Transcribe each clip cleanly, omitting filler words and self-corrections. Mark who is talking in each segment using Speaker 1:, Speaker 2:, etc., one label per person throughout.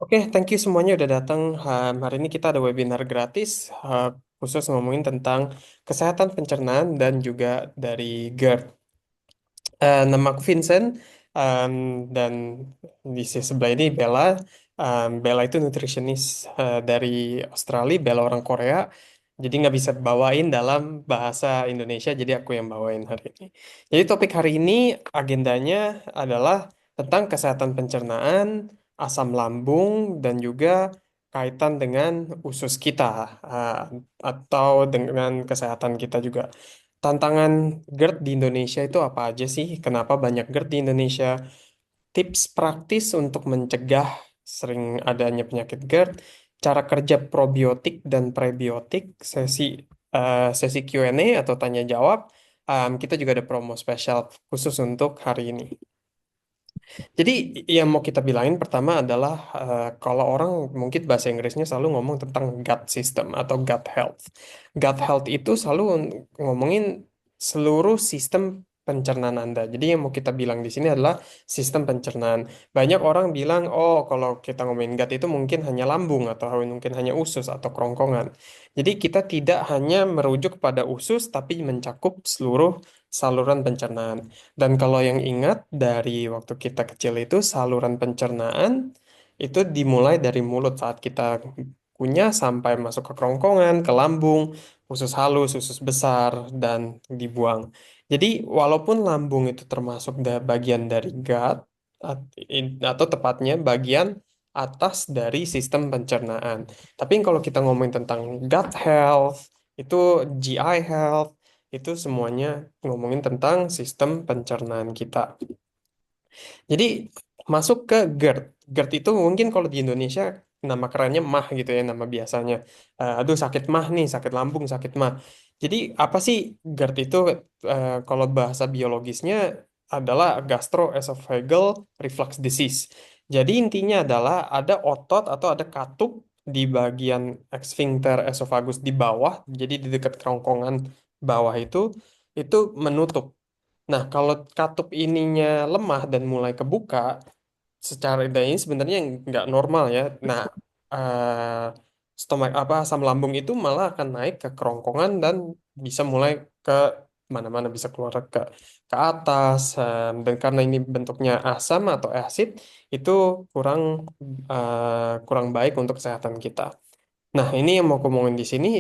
Speaker 1: Oke, thank you semuanya udah datang. Hari ini kita ada webinar gratis khusus ngomongin tentang kesehatan pencernaan dan juga dari GERD. Nama aku Vincent, um, dan di sisi sebelah ini Bella. Bella itu nutritionist dari Australia, Bella orang Korea. Jadi nggak bisa bawain dalam bahasa Indonesia, jadi aku yang bawain hari ini. Jadi topik hari ini agendanya adalah tentang kesehatan pencernaan, asam lambung, dan juga kaitan dengan usus kita, uh, atau dengan kesehatan kita juga. Tantangan GERD di Indonesia itu apa aja sih? Kenapa banyak GERD di Indonesia? Tips praktis untuk mencegah sering adanya penyakit GERD, cara kerja probiotik dan prebiotik, sesi Q&A atau tanya jawab. Kita juga ada promo spesial khusus untuk hari ini. Jadi yang mau kita bilangin pertama adalah kalau orang mungkin bahasa Inggrisnya selalu ngomong tentang gut system atau gut health. Gut health itu selalu ngomongin seluruh sistem pencernaan Anda. Jadi yang mau kita bilang di sini adalah sistem pencernaan. Banyak orang bilang, oh kalau kita ngomongin gut itu mungkin hanya lambung atau mungkin hanya usus atau kerongkongan. Jadi kita tidak hanya merujuk pada usus tapi mencakup seluruh saluran pencernaan. Dan kalau yang ingat dari waktu kita kecil itu saluran pencernaan itu dimulai dari mulut saat kita kunyah sampai masuk ke kerongkongan, ke lambung, usus halus, usus besar, dan dibuang. Jadi walaupun lambung itu termasuk bagian dari gut, atau tepatnya bagian atas dari sistem pencernaan. Tapi kalau kita ngomongin tentang gut health, itu GI health, itu semuanya ngomongin tentang sistem pencernaan kita. Jadi masuk ke GERD. GERD itu mungkin kalau di Indonesia nama kerennya MAH gitu ya, nama biasanya. Aduh sakit MAH nih, sakit lambung, sakit MAH. Jadi apa sih GERD itu? Kalau bahasa biologisnya adalah gastroesophageal reflux disease. Jadi intinya adalah ada otot atau ada katup di bagian sphincter esophagus di bawah, jadi di dekat kerongkongan bawah itu menutup. Nah, kalau katup ininya lemah dan mulai kebuka, secara dan ini sebenarnya nggak normal ya. Nah, stomak apa asam lambung itu malah akan naik ke kerongkongan dan bisa mulai ke mana-mana, bisa keluar ke atas. Dan karena ini bentuknya asam atau asid, itu kurang kurang baik untuk kesehatan kita. Nah, ini yang mau aku ngomongin di sini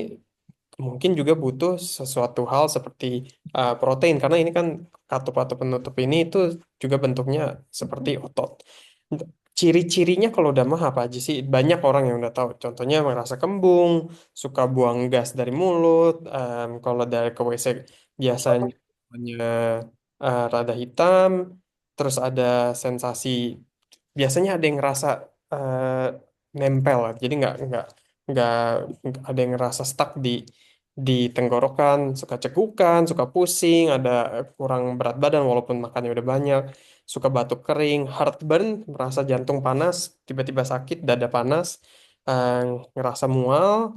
Speaker 1: mungkin juga butuh sesuatu hal seperti protein karena ini kan katup atau penutup ini itu juga bentuknya seperti otot. Ciri-cirinya kalau udah mah apa aja sih? Banyak orang yang udah tahu. Contohnya merasa kembung, suka buang gas dari mulut, kalau dari ke WC biasanya hanya rada hitam, terus ada sensasi biasanya ada yang ngerasa eh, nempel, jadi nggak nggak ada yang ngerasa stuck di tenggorokan, suka cekukan, suka pusing, ada kurang berat badan walaupun makannya udah banyak, suka batuk kering, heartburn, merasa jantung panas, tiba-tiba sakit, dada panas, eh, ngerasa mual,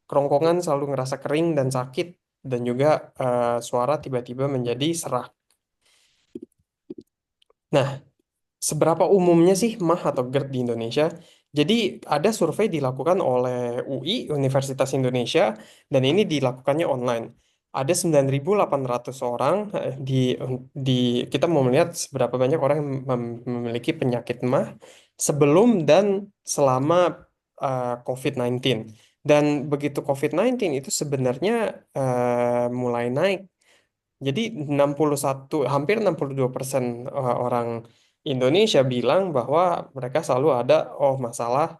Speaker 1: kerongkongan selalu ngerasa kering dan sakit, dan juga suara tiba-tiba menjadi serak. Nah, seberapa umumnya sih MAH atau GERD di Indonesia? Jadi ada survei dilakukan oleh UI, Universitas Indonesia, dan ini dilakukannya online. Ada 9.800 orang di kita mau melihat seberapa banyak orang yang memiliki penyakit MAH sebelum dan selama COVID-19. Dan begitu COVID-19 itu sebenarnya mulai naik, jadi 61 hampir 62% orang Indonesia bilang bahwa mereka selalu ada masalah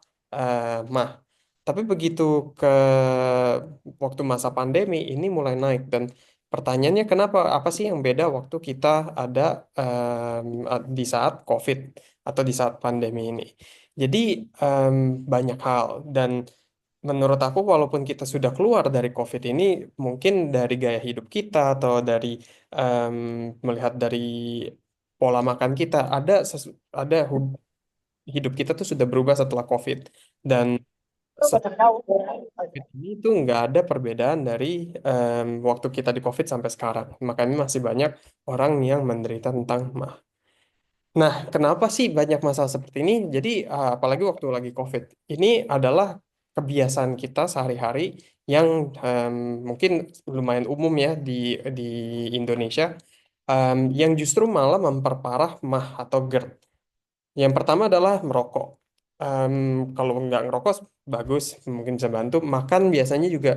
Speaker 1: mah. Tapi begitu ke waktu masa pandemi ini mulai naik dan pertanyaannya kenapa? Apa sih yang beda waktu kita ada di saat COVID atau di saat pandemi ini? Jadi em, banyak hal dan menurut aku, walaupun kita sudah keluar dari COVID ini, mungkin dari gaya hidup kita atau dari em, melihat dari pola makan kita, ada hidup kita tuh sudah berubah setelah COVID. Dan setelah COVID ini tuh nggak ada perbedaan dari waktu kita di COVID sampai sekarang. Makanya masih banyak orang yang menderita tentang mah. Nah, kenapa sih banyak masalah seperti ini? Jadi, apalagi waktu lagi COVID, ini adalah kebiasaan kita sehari-hari yang em, mungkin lumayan umum ya di Indonesia, yang justru malah memperparah MAH atau GERD. Yang pertama adalah merokok. Em, Kalau nggak ngerokok bagus, mungkin bisa bantu. Makan biasanya juga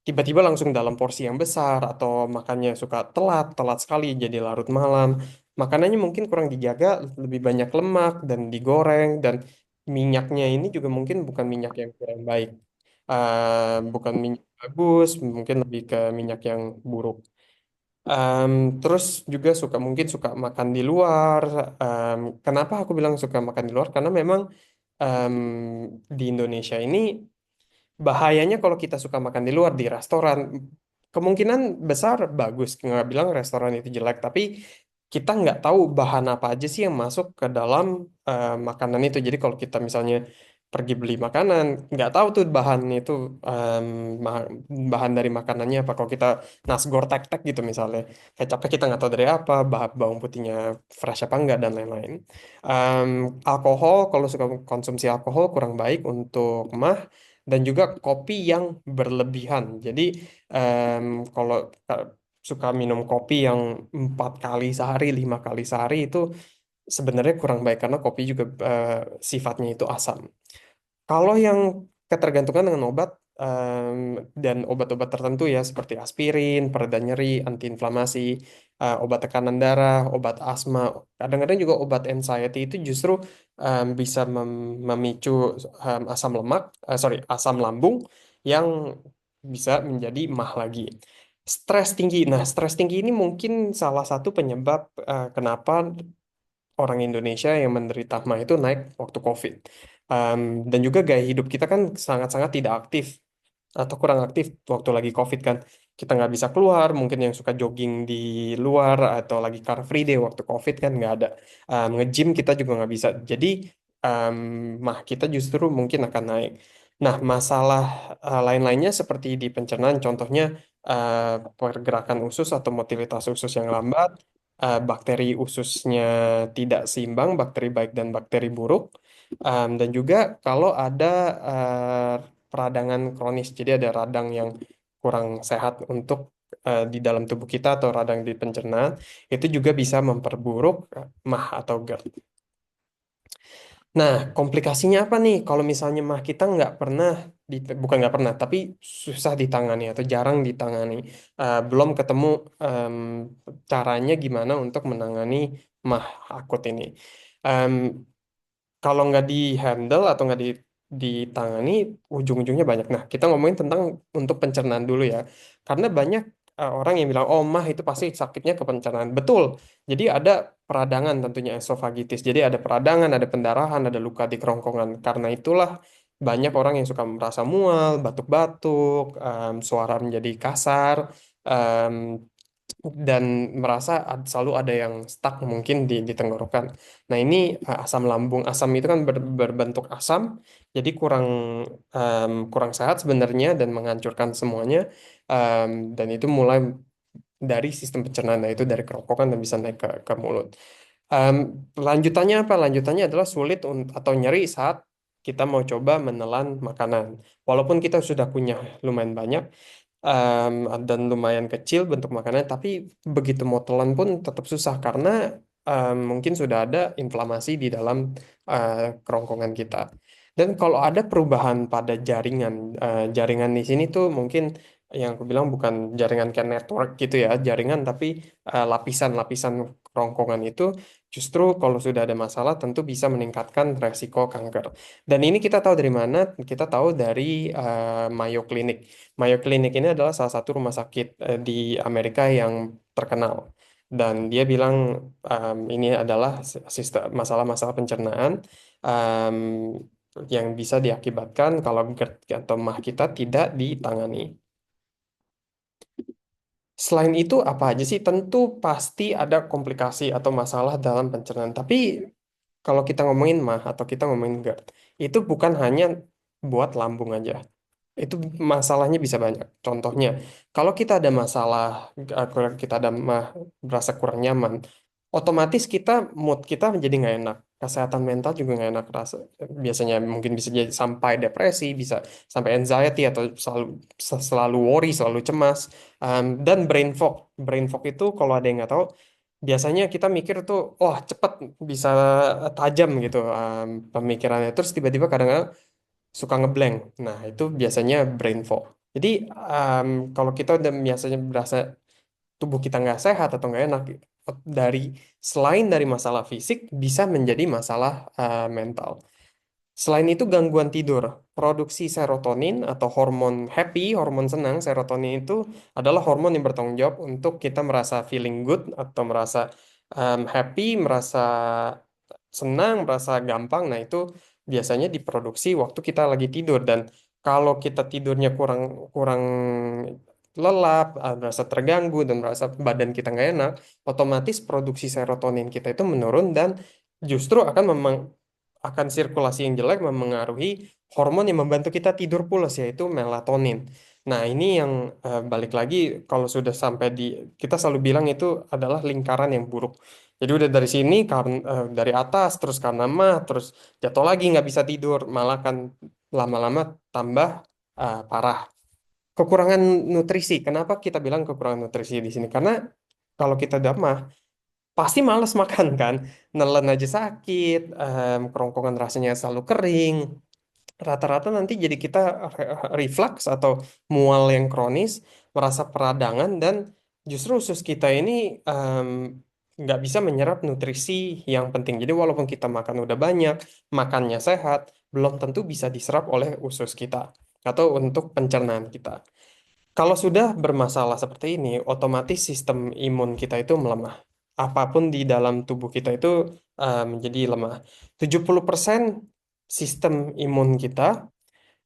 Speaker 1: tiba-tiba langsung dalam porsi yang besar atau makannya suka telat, telat sekali jadi larut malam. Makanannya mungkin kurang dijaga, lebih banyak lemak dan digoreng dan minyaknya ini juga mungkin bukan minyak yang kurang baik. Bukan minyak bagus, mungkin lebih ke minyak yang buruk. Em, Terus juga mungkin suka makan di luar. Kenapa aku bilang suka makan di luar? Karena memang em, di Indonesia ini bahayanya kalau kita suka makan di luar di restoran, kemungkinan besar bagus. Nggak bilang restoran itu jelek, tapi kita nggak tahu bahan apa aja sih yang masuk ke dalam makanan itu. Jadi kalau kita misalnya pergi beli makanan, nggak tahu tuh bahan itu em, ma- bahan dari makanannya apa. Kalau kita nasgor tek-tek gitu misalnya, kecapnya kita nggak tahu dari apa, bawang putihnya fresh apa enggak dan lain-lain. Em, Alkohol, kalau suka konsumsi alkohol kurang baik untuk mah dan juga kopi yang berlebihan. Jadi em, kalau suka minum kopi yang 4 kali sehari, 5 kali sehari itu sebenarnya kurang baik karena kopi juga sifatnya itu asam. Kalau yang ketergantungan dengan obat dan obat-obat tertentu ya seperti aspirin, pereda nyeri, antiinflamasi, obat tekanan darah, obat asma, kadang-kadang juga obat anxiety itu justru bisa memicu asam lemak, sorry, asam lambung yang bisa menjadi MAH lagi. Stres tinggi. Nah, stres tinggi ini mungkin salah satu penyebab kenapa orang Indonesia yang menderita MA itu naik waktu COVID. Um, dan juga gaya hidup kita kan sangat-sangat tidak aktif atau kurang aktif waktu lagi COVID kan. Kita nggak bisa keluar, mungkin yang suka jogging di luar atau lagi car free day waktu COVID kan nggak ada. Nge-gym kita juga nggak bisa. Jadi um, mah kita justru mungkin akan naik. Nah, masalah lain-lainnya seperti di pencernaan, contohnya pergerakan usus atau motilitas usus yang lambat, bakteri ususnya tidak seimbang, bakteri baik dan bakteri buruk. Dan juga kalau ada peradangan kronis, jadi ada radang yang kurang sehat untuk di dalam tubuh kita atau radang di pencernaan, itu juga bisa memperburuk MAH atau GERD. Nah, komplikasinya apa nih? Kalau misalnya mah kita nggak pernah, bukan nggak pernah, tapi susah ditangani atau jarang ditangani. Belum ketemu em, caranya gimana untuk menangani mah akut ini. Em, Kalau nggak di handle atau nggak ditangani, ujung-ujungnya banyak. Nah, kita ngomongin tentang untuk pencernaan dulu ya. Karena banyak orang yang bilang, oh mah itu pasti sakitnya ke pencernaan. Betul. Jadi ada peradangan tentunya esofagitis. Jadi ada peradangan, ada pendarahan, ada luka di kerongkongan. Karena itulah banyak orang yang suka merasa mual, batuk-batuk, suara menjadi kasar, em, dan merasa selalu ada yang stuck mungkin di tenggorokan. Nah ini asam lambung, asam itu kan berbentuk asam, jadi kurang sehat sebenarnya dan menghancurkan semuanya. Dan itu mulai dari sistem pencernaan, nah itu dari kerongkongan dan bisa naik ke mulut. Em, Lanjutannya apa? Lanjutannya adalah sulit atau nyeri saat kita mau coba menelan makanan. Walaupun kita sudah punya lumayan banyak, em, dan lumayan kecil bentuk makanannya, tapi begitu mau telan pun tetap susah karena mungkin sudah ada inflamasi di dalam kerongkongan kita. Dan kalau ada perubahan pada jaringan, jaringan di sini tuh mungkin yang aku bilang bukan jaringan kayak network gitu ya, jaringan tapi lapisan-lapisan kerongkongan itu justru kalau sudah ada masalah tentu bisa meningkatkan resiko kanker. Dan ini kita tahu dari mana? Kita tahu dari Mayo Clinic. Mayo Clinic ini adalah salah satu rumah sakit di Amerika yang terkenal. Dan dia bilang ini adalah sistem masalah-masalah pencernaan em, yang bisa diakibatkan kalau GERD atau MAH kita tidak ditangani. Selain itu apa aja sih? Tentu pasti ada komplikasi atau masalah dalam pencernaan. Tapi kalau kita ngomongin MAH atau kita ngomongin GERD, itu bukan hanya buat lambung aja. Itu masalahnya bisa banyak. Contohnya, kalau kita ada masalah, kalau kita ada merasa kurang nyaman, otomatis kita mood kita menjadi nggak enak, kesehatan mental juga nggak enak rasa, biasanya mungkin bisa jadi sampai depresi, bisa sampai anxiety atau selalu worry, selalu cemas. Dan brain fog itu kalau ada yang nggak tahu, biasanya kita mikir tuh wah cepet, bisa tajam gitu pemikirannya, terus tiba-tiba kadang-kadang suka ngeblank. Nah itu biasanya brain fog. Jadi em, kalau kita udah biasanya berasa tubuh kita nggak sehat atau nggak enak, dari selain dari masalah fisik bisa menjadi masalah mental. Selain itu gangguan tidur, produksi serotonin atau hormon happy, hormon senang, serotonin itu adalah hormon yang bertanggung jawab untuk kita merasa feeling good atau merasa happy, merasa senang, merasa gampang. Nah, itu biasanya diproduksi waktu kita lagi tidur, dan kalau kita tidurnya kurang kurang lelap, merasa terganggu dan merasa badan kita nggak enak, otomatis produksi serotonin kita itu menurun dan justru akan sirkulasi yang jelek memengaruhi hormon yang membantu kita tidur pulas, yaitu melatonin. Nah, ini yang balik lagi, kalau sudah sampai di, kita selalu bilang itu adalah lingkaran yang buruk. Jadi udah dari sini karena dari atas terus karena mah terus jatuh lagi nggak bisa tidur, malah kan lama-lama tambah parah. Kekurangan nutrisi. Kenapa kita bilang kekurangan nutrisi di sini? Karena kalau kita udah mah pasti males makan kan, nelen aja sakit, kerongkongan rasanya selalu kering, rata-rata nanti jadi kita reflux atau mual yang kronis, merasa peradangan, dan justru usus kita ini em, nggak bisa menyerap nutrisi yang penting. Jadi walaupun kita makan udah banyak, makannya sehat, belum tentu bisa diserap oleh usus kita atau untuk pencernaan kita. Kalau sudah bermasalah seperti ini, otomatis sistem imun kita itu melemah. Apapun di dalam tubuh kita itu menjadi lemah. 70% sistem imun kita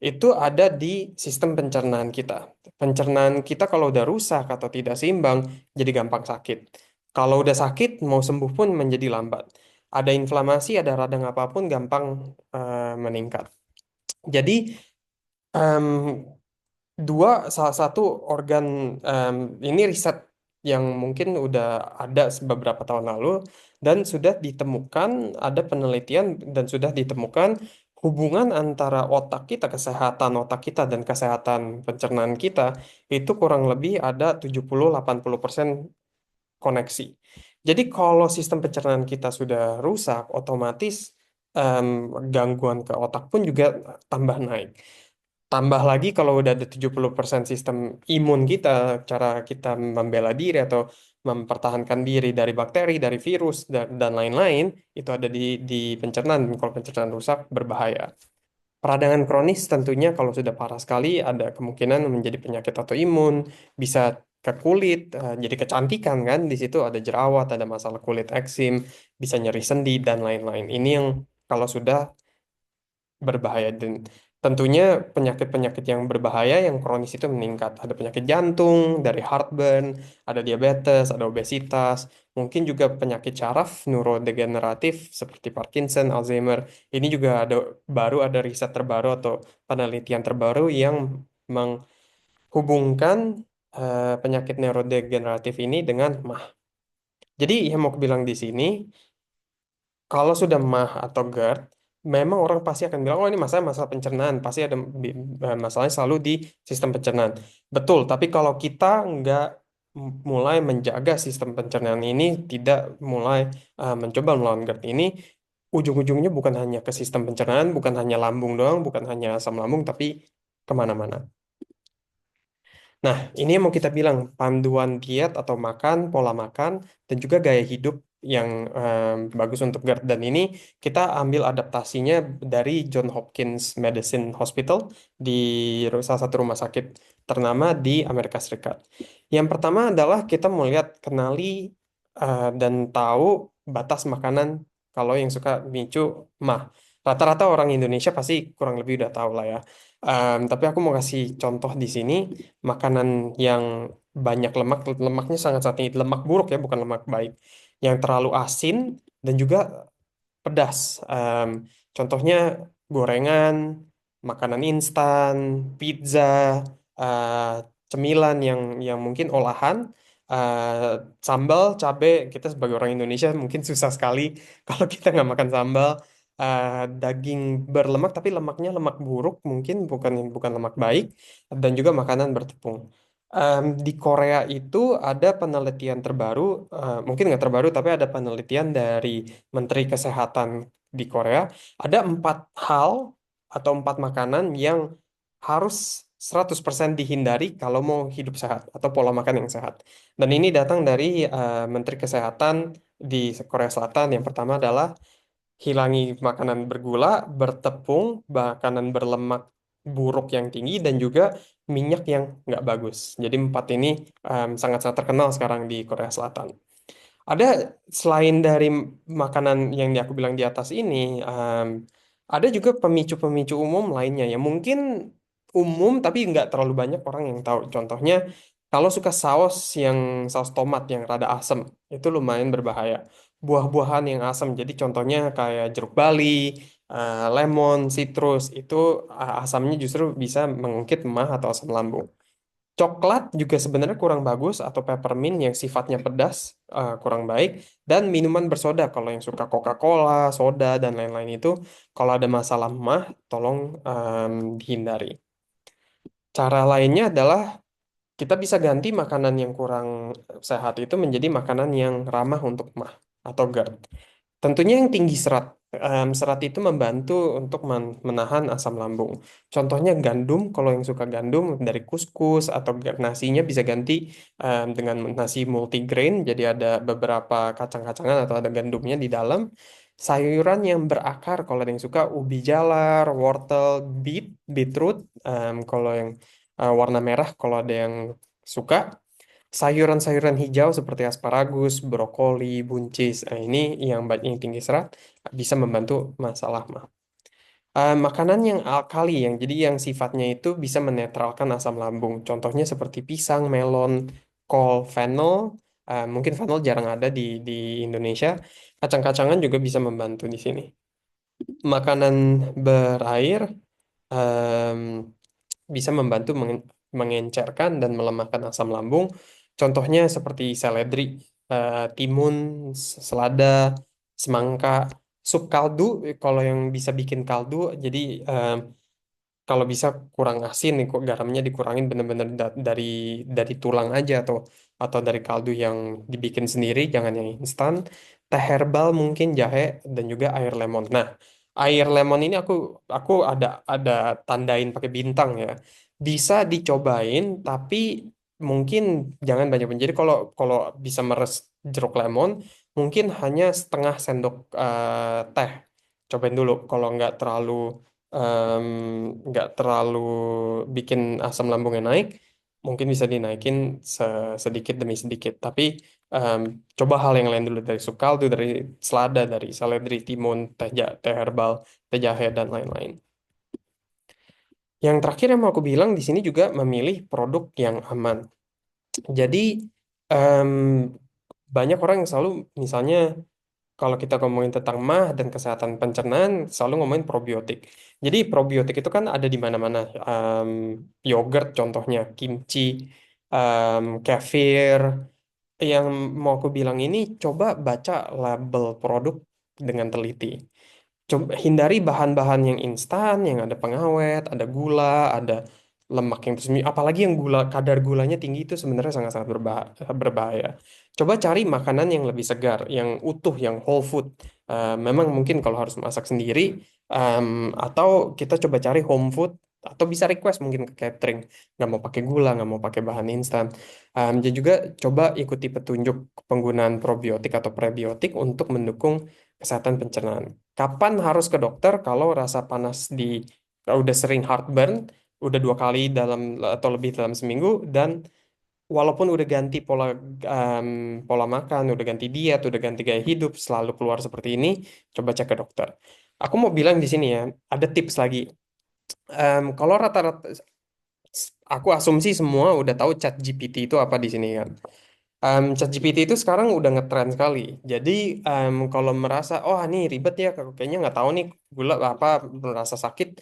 Speaker 1: itu ada di sistem pencernaan kita. Pencernaan kita kalau udah rusak atau tidak seimbang, jadi gampang sakit. Kalau udah sakit, mau sembuh pun menjadi lambat. Ada inflamasi, ada radang apapun, gampang meningkat. Jadi, em, salah satu organ, em, ini riset yang mungkin udah ada beberapa tahun lalu, dan sudah ditemukan, ada penelitian dan sudah ditemukan hubungan antara otak kita, kesehatan otak kita dan kesehatan pencernaan kita itu kurang lebih ada 70-80% koneksi. Jadi kalau sistem pencernaan kita sudah rusak, otomatis em, gangguan ke otak pun juga tambah naik. Tambah lagi kalau udah ada 70% sistem imun kita, cara kita membela diri atau mempertahankan diri dari bakteri, dari virus, dan lain-lain, itu ada di pencernaan. Kalau pencernaan rusak, berbahaya. Peradangan kronis tentunya kalau sudah parah sekali, ada kemungkinan menjadi penyakit autoimun, bisa ke kulit, jadi kecantikan kan, di situ ada jerawat, ada masalah kulit eksim, bisa nyeri sendi, dan lain-lain. Ini yang kalau sudah berbahaya, dan tentunya penyakit-penyakit yang berbahaya yang kronis itu meningkat. Ada penyakit jantung, dari heartburn, ada diabetes, ada obesitas, mungkin juga penyakit syaraf, neurodegeneratif seperti Parkinson, Alzheimer. Ini juga ada riset terbaru atau penelitian terbaru yang menghubungkan penyakit neurodegeneratif ini dengan MAH. Jadi yang mau aku bilang di sini, kalau sudah MAH atau GERD, memang orang pasti akan bilang, oh ini masalah pencernaan, pasti ada masalahnya selalu di sistem pencernaan. Betul, tapi kalau kita nggak mulai menjaga sistem pencernaan ini, tidak mulai mencoba melawan GERD ini, ujung-ujungnya bukan hanya ke sistem pencernaan, bukan hanya lambung doang, bukan hanya asam lambung, tapi kemana-mana. Nah, ini yang mau kita bilang, panduan diet atau makan, pola makan, dan juga gaya hidup yang bagus untuk GERD. Dan ini kita ambil adaptasinya dari John Hopkins Medicine Hospital, di salah satu rumah sakit ternama di Amerika Serikat. Yang pertama adalah kita mau lihat, kenali dan tahu batas makanan kalau yang suka micu mah. Rata-rata orang Indonesia pasti kurang lebih udah tahu lah ya. Tapi aku mau kasih contoh di sini, makanan yang banyak lemak, lemaknya sangat-sangat tinggi, lemak buruk ya, bukan lemak baik, yang terlalu asin dan juga pedas. Contohnya gorengan, makanan instan, pizza, eh, cemilan yang mungkin olahan, eh, sambal, cabe, kita sebagai orang Indonesia mungkin susah sekali kalau kita nggak makan sambal. Daging berlemak tapi lemaknya lemak buruk mungkin bukan bukan lemak baik, dan juga makanan bertepung. Di Korea itu ada penelitian terbaru, mungkin nggak terbaru tapi ada penelitian dari Menteri Kesehatan di Korea. Ada 4 hal atau 4 makanan yang harus 100% dihindari kalau mau hidup sehat atau pola makan yang sehat. Dan ini datang dari Menteri Kesehatan di Korea Selatan. Yang pertama adalah hilangi makanan bergula, bertepung, makanan berlemak buruk yang tinggi, dan juga minyak yang nggak bagus. Jadi 4 ini sangat-sangat terkenal sekarang di Korea Selatan. Ada selain dari makanan yang aku bilang di atas ini, ada juga pemicu-pemicu umum lainnya yang mungkin umum tapi nggak terlalu banyak orang yang tahu. Contohnya, kalau suka saus yang saus tomat yang rada asam, itu lumayan berbahaya. Buah-buahan yang asam, jadi contohnya kayak jeruk bali, lemon, citrus, itu asamnya justru bisa mengungkit emah atau asam lambung. Coklat juga sebenarnya kurang bagus, atau peppermint yang sifatnya pedas kurang baik, dan minuman bersoda kalau yang suka Coca-Cola, soda dan lain-lain itu, kalau ada masalah mah tolong dihindari. Cara lainnya adalah kita bisa ganti makanan yang kurang sehat itu menjadi makanan yang ramah untuk mah atau GERD. Tentunya yang tinggi serat. Serat itu membantu untuk menahan asam lambung. Contohnya gandum, kalau yang suka gandum dari kuskus atau nasinya bisa ganti dengan nasi multigrain. Jadi ada beberapa kacang-kacangan atau ada gandumnya di dalam. Sayuran yang berakar, kalau ada yang suka ubi jalar, wortel, beetroot. Kalau yang warna merah, kalau ada yang suka. Sayuran-sayuran hijau seperti asparagus, brokoli, buncis, ini yang tinggi serat bisa membantu masalah mah. Makanan yang alkali, yang jadi yang sifatnya itu bisa menetralkan asam lambung. Contohnya seperti pisang, melon, kol, fennel. Mungkin fennel jarang ada di Indonesia. Kacang-kacangan juga bisa membantu di sini. Makanan berair em, bisa membantu mengencerkan dan melemahkan asam lambung. Contohnya seperti seledri, timun, selada, semangka, sup kaldu. Kalau yang bisa bikin kaldu, jadi kalau bisa kurang asin nih, kok garamnya dikurangin bener-bener dari tulang aja, atau dari kaldu yang dibikin sendiri, jangan yang instan. Teh herbal mungkin jahe, dan juga air lemon. Nah, air lemon ini aku ada tandain pakai bintang ya. Bisa dicobain tapi mungkin jangan banyak-banyak. Jadi kalau kalau bisa meres jeruk lemon, mungkin hanya setengah sendok teh. Cobain dulu. Kalau em, nggak terlalu bikin asam lambungnya naik, mungkin bisa dinaikin sedikit demi sedikit. Tapi em, coba hal yang lain dulu, dari sup kaldu, dari selada, dari seledri, timun, teh herbal, teh jahe, dan lain-lain. Yang terakhir yang mau aku bilang di sini juga memilih produk yang aman. Jadi em, banyak orang yang selalu, misalnya, kalau kita ngomongin tentang mah dan kesehatan pencernaan, selalu ngomongin probiotik. Jadi probiotik itu kan ada di mana-mana. Em, Yogurt contohnya, kimchi, kefir. Yang mau aku bilang ini, coba baca label produk dengan teliti. Coba hindari bahan-bahan yang instan, yang ada pengawet, ada gula, ada lemak yang tersembunyi. Apalagi yang kadar gulanya tinggi itu sebenarnya sangat-sangat berbahaya. Coba cari makanan yang lebih segar, yang utuh, yang whole food. Memang mungkin kalau harus masak sendiri, em, atau kita coba cari home food, atau bisa request mungkin ke catering. Nggak mau pakai gula, nggak mau pakai bahan instan. Dan juga coba ikuti petunjuk penggunaan probiotik atau prebiotik untuk mendukung kesehatan pencernaan. Kapan harus ke dokter? Kalau rasa panas kalau udah sering heartburn, udah 2 kali dalam atau lebih dalam seminggu, dan walaupun udah ganti em, pola makan, udah ganti diet, udah ganti gaya hidup, selalu keluar seperti ini, coba cek ke dokter. Aku mau bilang di sini ya, ada tips lagi. Kalau rata-rata, aku asumsi semua udah tahu Chat GPT itu apa di sini kan. ChatGPT itu sekarang udah ngetren sekali. Jadi kalau merasa, oh ini ribet ya, kayaknya nggak tahu nih gula apa, merasa sakit,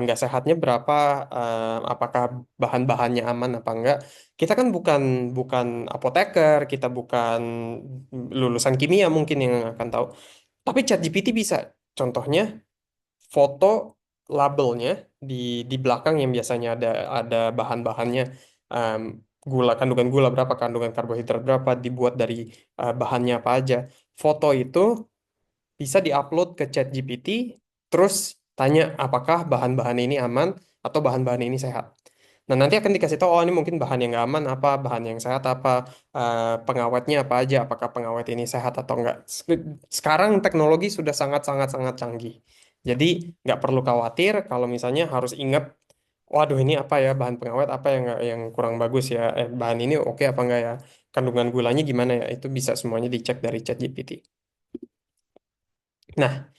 Speaker 1: nggak sehatnya berapa, apakah bahan-bahannya aman apa enggak. Kita kan bukan bukan apoteker, kita bukan lulusan kimia mungkin yang akan tahu. Tapi ChatGPT bisa. Contohnya foto labelnya di di belakang yang biasanya ada bahan-bahannya, em, gula, kandungan gula berapa, kandungan karbohidrat berapa, dibuat dari bahannya apa aja. Foto itu bisa diupload ke ChatGPT, terus tanya apakah bahan-bahan ini aman atau bahan-bahan ini sehat. Nah, nanti akan dikasih tahu, oh ini mungkin bahan yang nggak aman apa, bahan yang sehat apa, pengawetnya apa aja, apakah pengawet ini sehat atau enggak. Sekarang teknologi sudah sangat-sangat-sangat canggih. Jadi, nggak perlu khawatir kalau misalnya harus ingat, waduh ini apa ya, bahan pengawet apa yang yang kurang bagus ya, bahan ini oke apa enggak ya, kandungan gulanya gimana ya, itu bisa semuanya dicek dari ChatGPT. Nah,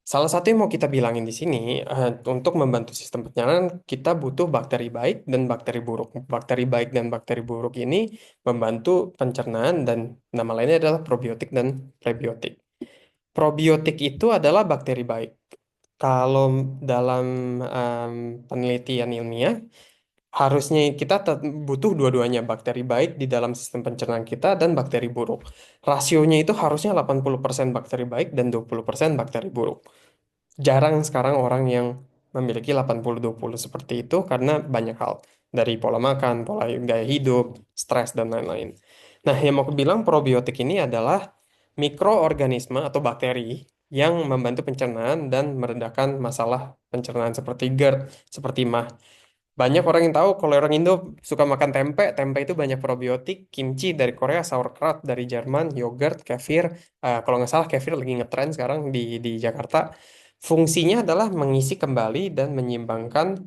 Speaker 1: salah satu yang mau kita bilangin di sini, untuk membantu sistem pencernaan, kita butuh bakteri baik dan bakteri buruk. Bakteri baik dan bakteri buruk ini membantu pencernaan dan nama lainnya adalah probiotik dan prebiotik. Probiotik itu adalah bakteri baik. Kalau dalam em, penelitian ilmiah, harusnya kita butuh dua-duanya, bakteri baik di dalam sistem pencernaan kita dan bakteri buruk. Rasionya itu harusnya 80% bakteri baik dan 20% bakteri buruk. Jarang sekarang orang yang memiliki 80-20 seperti itu karena banyak hal. Dari pola makan, pola gaya hidup, stres, dan lain-lain. Nah, yang mau aku bilang probiotik ini adalah mikroorganisme atau bakteri yang membantu pencernaan dan meredakan masalah pencernaan seperti GERD, seperti MAH. Banyak orang yang tahu kalau orang Indo suka makan tempe, tempe itu banyak probiotik, kimchi dari Korea, sauerkraut dari Jerman, yogurt, kefir. Kalau nggak salah kefir lagi ngetren sekarang di Jakarta. Fungsinya adalah mengisi kembali dan menyeimbangkan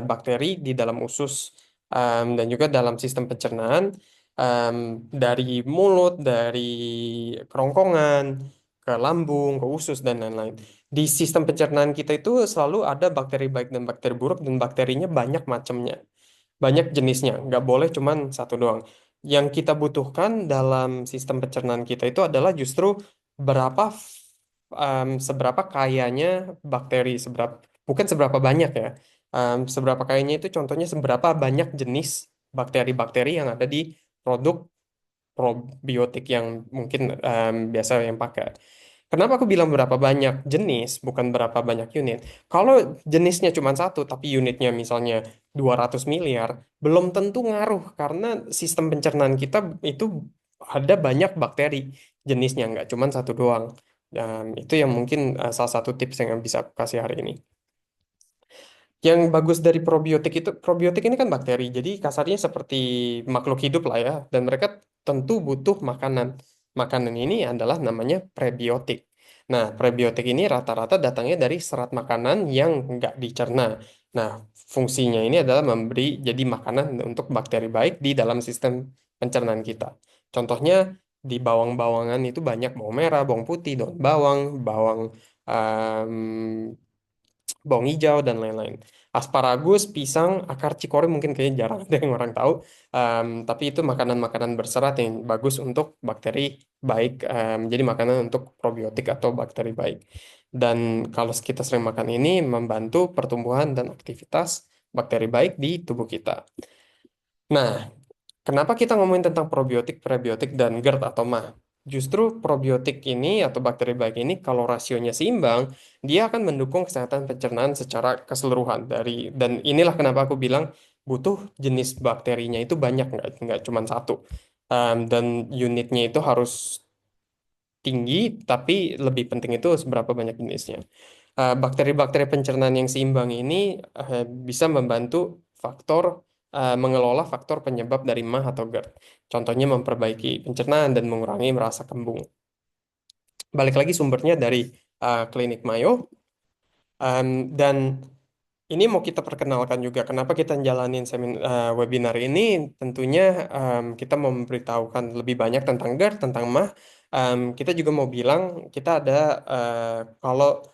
Speaker 1: bakteri di dalam usus, dan juga dalam sistem pencernaan, em, dari mulut, dari kerongkongan, ke lambung, ke usus dan lain-lain. Di sistem pencernaan kita itu selalu ada bakteri baik dan bakteri buruk, dan bakterinya banyak macamnya, banyak jenisnya, nggak boleh cuman satu doang. Yang kita butuhkan dalam sistem pencernaan kita itu adalah justru berapa, seberapa kayanya bakteri, seberapa, bukan seberapa banyak ya. Seberapa kayanya itu contohnya seberapa banyak jenis bakteri-bakteri yang ada di produk probiotik yang mungkin biasa yang pakai. Kenapa aku bilang berapa banyak jenis, bukan berapa banyak unit? Kalau jenisnya cuma satu, tapi unitnya misalnya 200 miliar, belum tentu ngaruh karena sistem pencernaan kita itu ada banyak bakteri jenisnya, nggak cuma satu doang. Itu yang mungkin salah satu tips yang bisa aku kasih hari ini. Yang bagus dari probiotik itu, probiotik ini kan bakteri, jadi kasarnya seperti makhluk hidup lah ya, dan mereka tentu butuh makanan. Makanan ini adalah namanya prebiotik. Nah, prebiotik ini rata-rata datangnya dari serat makanan yang nggak dicerna. Nah, fungsinya ini adalah memberi jadi makanan untuk bakteri baik di dalam sistem pencernaan kita. Contohnya di bawang-bawangan itu banyak bawang merah, bawang putih, daun bawang, bawang hijau dan lain-lain. Asparagus, pisang, akar cikori mungkin kayaknya jarang ada yang orang tahu. Tapi itu makanan-makanan berserat yang bagus untuk bakteri baik. Jadi makanan untuk probiotik atau bakteri baik. Dan kalau kita sering makan ini membantu pertumbuhan dan aktivitas bakteri baik di tubuh kita. Nah, kenapa kita ngomongin tentang probiotik, prebiotik, dan GERD atau MAH? Justru probiotik ini atau bakteri baik ini kalau rasionya seimbang, dia akan mendukung kesehatan pencernaan secara keseluruhan dan inilah kenapa aku bilang butuh jenis bakterinya itu banyak, nggak cuma satu. Dan unitnya itu harus tinggi, tapi lebih penting itu seberapa banyak jenisnya. Bakteri-bakteri pencernaan yang seimbang ini bisa membantu faktor mengelola faktor penyebab dari MAH atau GERD. Contohnya memperbaiki pencernaan dan mengurangi merasa kembung. Balik lagi sumbernya dari Klinik Mayo. Dan ini mau kita perkenalkan juga kenapa kita jalanin webinar ini. Tentunya kita mau memberitahukan lebih banyak tentang GERD, tentang MAH. Kita juga mau bilang kita ada, kalau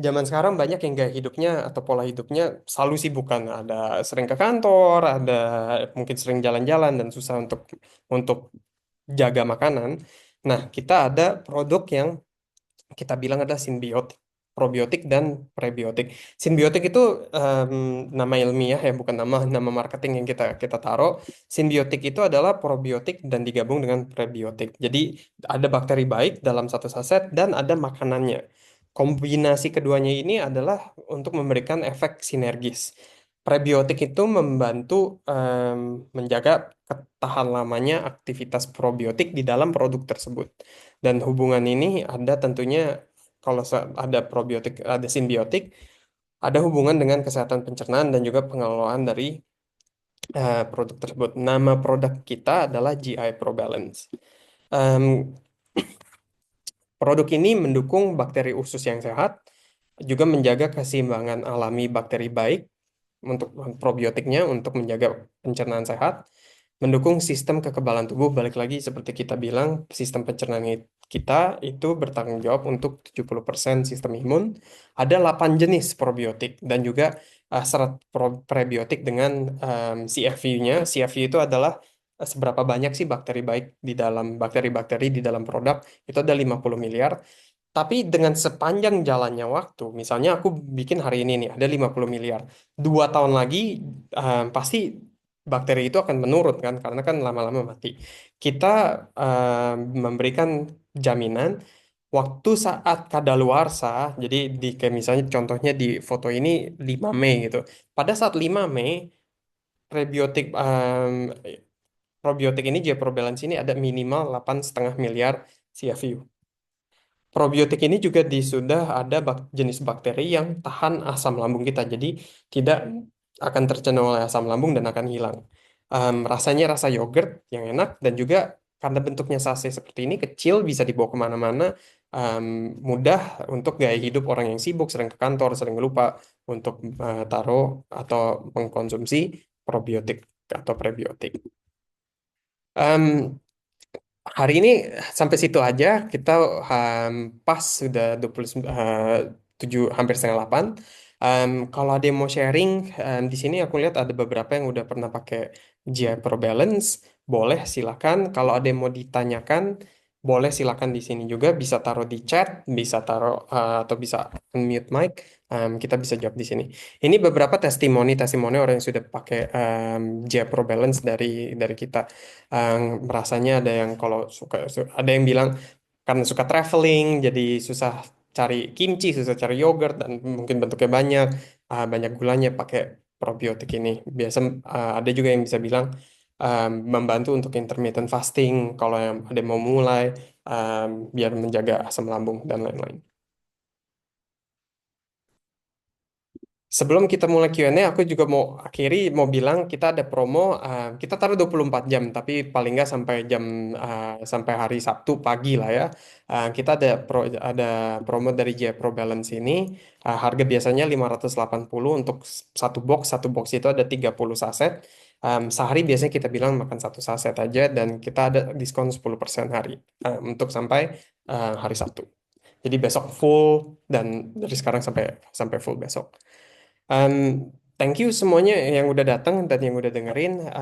Speaker 1: zaman sekarang banyak yang gaya hidupnya atau pola hidupnya selalu sibuk kan. Ada sering ke kantor, ada mungkin sering jalan-jalan dan susah untuk jaga makanan. Nah, kita ada produk yang kita bilang adalah simbiotik, probiotik dan prebiotik. Simbiotik itu em, nama ilmiah ya, bukan nama nama marketing yang kita kita taruh. Simbiotik itu adalah probiotik dan digabung dengan prebiotik. Jadi ada bakteri baik dalam satu saset dan ada makanannya. Kombinasi keduanya ini adalah untuk memberikan efek sinergis. Prebiotik itu membantu menjaga ketahan lamanya aktivitas probiotik di dalam produk tersebut. Dan hubungan ini ada tentunya kalau ada probiotik, ada simbiotik, ada hubungan dengan kesehatan pencernaan dan juga pengelolaan dari produk tersebut. Nama produk kita adalah GI Probalance. Em, Produk ini mendukung bakteri usus yang sehat, juga menjaga keseimbangan alami bakteri baik untuk probiotiknya untuk menjaga pencernaan sehat, mendukung sistem kekebalan tubuh. Balik lagi seperti kita bilang, sistem pencernaan kita itu bertanggung jawab untuk 70% sistem imun. Ada 8 jenis probiotik dan juga serat prebiotik dengan CFU-nya. CFU itu adalah seberapa banyak sih bakteri baik di dalam bakteri-bakteri di dalam produk. Itu ada 50 miliar. Tapi dengan sepanjang jalannya waktu, misalnya aku bikin hari ini nih, ada 50 miliar. 2 tahun lagi, pasti bakteri itu akan menurun kan, karena kan lama-lama mati. Kita memberikan jaminan waktu saat kadaluarsa, jadi di kayak misalnya contohnya di foto ini 5 Mei gitu. Pada saat 5 Mei, prebiotik probiotik ini, J-Probalance ini ada minimal 8,5 miliar CFU. Probiotik ini juga sudah ada jenis bakteri yang tahan asam lambung kita, jadi tidak akan tercemar oleh asam lambung dan akan hilang. Rasanya rasa yogurt yang enak dan juga karena bentuknya sachet seperti ini kecil bisa dibawa kemana-mana, em, mudah untuk gaya hidup orang yang sibuk, sering ke kantor, sering lupa untuk taruh atau mengkonsumsi probiotik atau prebiotik. Em, Hari ini sampai situ aja. Kita pas sudah 27 hampir setengah 8. Kalau ada yang mau sharing, di sini aku lihat ada beberapa yang udah pernah pakai GI Pro Balance. Boleh silakan. Kalau ada yang mau ditanyakan, boleh silakan di sini juga. Bisa taruh di chat, bisa taruh atau bisa unmute mic. Kita bisa jawab di sini. Ini beberapa testimoni-testimoni orang yang sudah pakai GI Pro Balance dari kita. Merasanya ada yang kalau suka ada yang bilang karena suka traveling jadi susah cari kimchi, susah cari yogurt dan mungkin bentuknya banyak, banyak gulanya pakai probiotik ini. Biasa ada juga yang bisa bilang membantu untuk intermittent fasting kalau yang ada yang mau mulai, biar menjaga asam lambung dan lain-lain. Sebelum kita mulai Q&A, aku juga mau akhiri, mau bilang kita ada promo, kita taruh 24 jam, tapi paling nggak sampai sampai hari Sabtu pagi lah ya. Kita ada promo dari J Pro Balance ini, harga biasanya 580 untuk satu box itu ada 30 saset. Sehari biasanya kita bilang makan satu saset aja, dan kita ada diskon 10% hari, untuk sampai hari Sabtu. Jadi besok full, dan dari sekarang sampai sampai full besok. Um, Thank you semuanya yang udah datang dan yang udah dengerin.